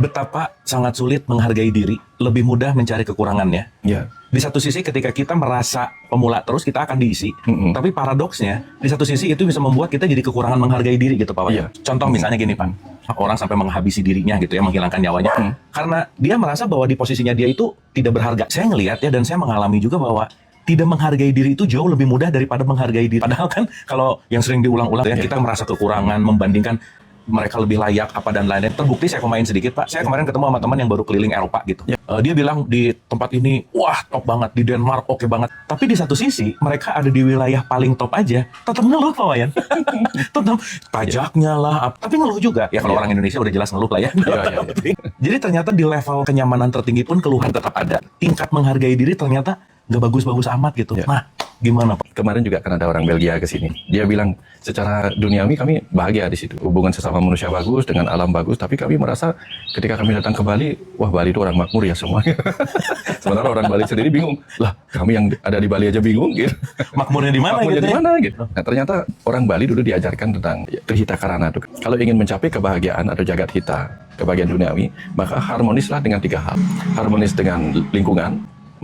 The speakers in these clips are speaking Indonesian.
Betapa sangat sulit menghargai diri, lebih mudah mencari kekurangannya. Ya. Di satu sisi ketika kita merasa pemula terus, kita akan diisi. Tapi paradoksnya, di satu sisi itu bisa membuat kita jadi kekurangan menghargai diri gitu Pak Wayan. Contoh misalnya gini Pak, orang sampai menghabisi dirinya gitu ya, menghilangkan nyawanya. Karena dia merasa bahwa di posisinya dia itu tidak berharga. Saya ngelihat ya, dan saya mengalami juga bahwa tidak menghargai diri itu jauh lebih mudah daripada menghargai diri. Padahal kan kalau yang sering diulang-ulang ya, kita merasa kekurangan, membandingkan mereka lebih layak apa dan lain-lain. Terbukti saya main sedikit Pak. Saya kemarin ketemu sama teman yang baru keliling Eropa gitu. Dia bilang di tempat ini, wah top banget, di Denmark oke banget. Tapi di satu sisi mereka ada di wilayah paling top aja, tetap ngeluh Pak Wayan. Tetap pajaknya lah, tapi ngeluh juga. Ya kalau orang Indonesia udah jelas ngeluh lah ya. Jadi ternyata di level kenyamanan tertinggi pun keluhan tetap ada. Tingkat menghargai diri ternyata nggak bagus-bagus amat gitu. Nah, gimana Pak? Kemarin juga kan ada orang Belgia ke sini. Dia bilang secara duniawi kami bahagia di situ. Hubungan sesama manusia bagus, dengan alam bagus. Tapi kami merasa ketika kami datang ke Bali, wah Bali itu orang makmur ya semuanya. Sementara orang Bali sendiri bingung. Lah kami yang ada di Bali aja bingung gitu. Makmurnya di mana Makmurnya gitu? di mana gitu. Nah ternyata orang Bali dulu diajarkan tentang trihita karana itu. Kalau ingin mencapai kebahagiaan atau jagat hita, kebahagiaan duniawi, maka harmonislah dengan 3 hal. Harmonis dengan lingkungan,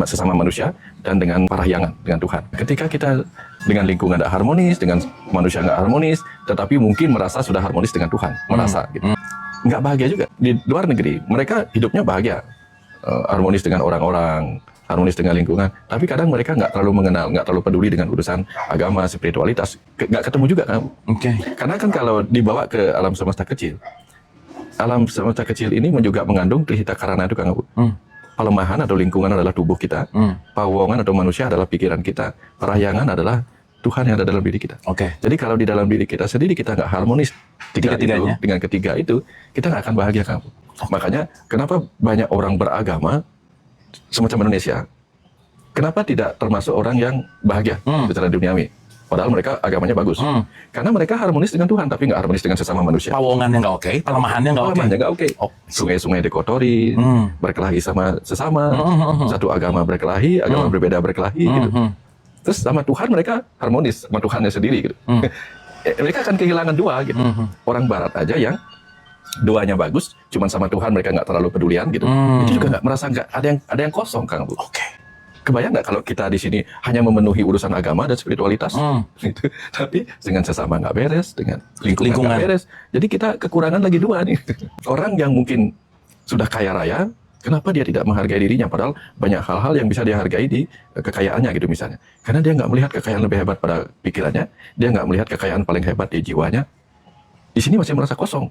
sesama manusia, dan dengan parahyangan, dengan Tuhan. Ketika kita dengan lingkungan tidak harmonis, dengan manusia nggak harmonis, tetapi mungkin merasa sudah harmonis dengan Tuhan, merasa gitu. Nggak bahagia juga. Di luar negeri, mereka hidupnya bahagia. Harmonis dengan orang-orang, harmonis dengan lingkungan, tapi kadang mereka nggak terlalu mengenal, nggak terlalu peduli dengan urusan agama, spiritualitas. Nggak ketemu juga kan? Karena kan kalau dibawa ke alam semesta kecil ini juga mengandung trihita karana itu kan, pelemahan atau lingkungan adalah tubuh kita, pawongan atau manusia adalah pikiran kita, parahyangan adalah Tuhan yang ada dalam diri kita. Jadi kalau di dalam diri kita sendiri kita nggak harmonis dengan ketiga itu, kita nggak akan bahagia kamu. Makanya kenapa banyak orang beragama semacam Indonesia, kenapa tidak termasuk orang yang bahagia secara duniawi? Padahal mereka agamanya bagus. Karena mereka harmonis dengan Tuhan, tapi nggak harmonis dengan sesama manusia. Pawongannya nggak oke, pelemahannya nggak oke. Sungai-sungai dikotori, berkelahi sama sesama, satu agama berkelahi, agama berbeda berkelahi, gitu. Terus sama Tuhan mereka harmonis, sama Tuhannya sendiri, gitu. Mereka akan kehilangan 2, gitu. Orang Barat aja yang doanya bagus, cuman sama Tuhan mereka nggak terlalu pedulian, gitu. Itu juga nggak merasa nggak ada yang kosong, Kang Bu. Kebayang nggak kalau kita di sini hanya memenuhi urusan agama dan spiritualitas, gitu. Tapi dengan sesama nggak beres, dengan lingkungan nggak beres. Jadi kita kekurangan lagi 2 nih. Orang yang mungkin sudah kaya raya, kenapa dia tidak menghargai dirinya? Padahal banyak hal-hal yang bisa dia hargai di kekayaannya gitu misalnya. Karena dia nggak melihat kekayaan lebih hebat pada pikirannya, dia nggak melihat kekayaan paling hebat di jiwanya. Di sini masih merasa kosong.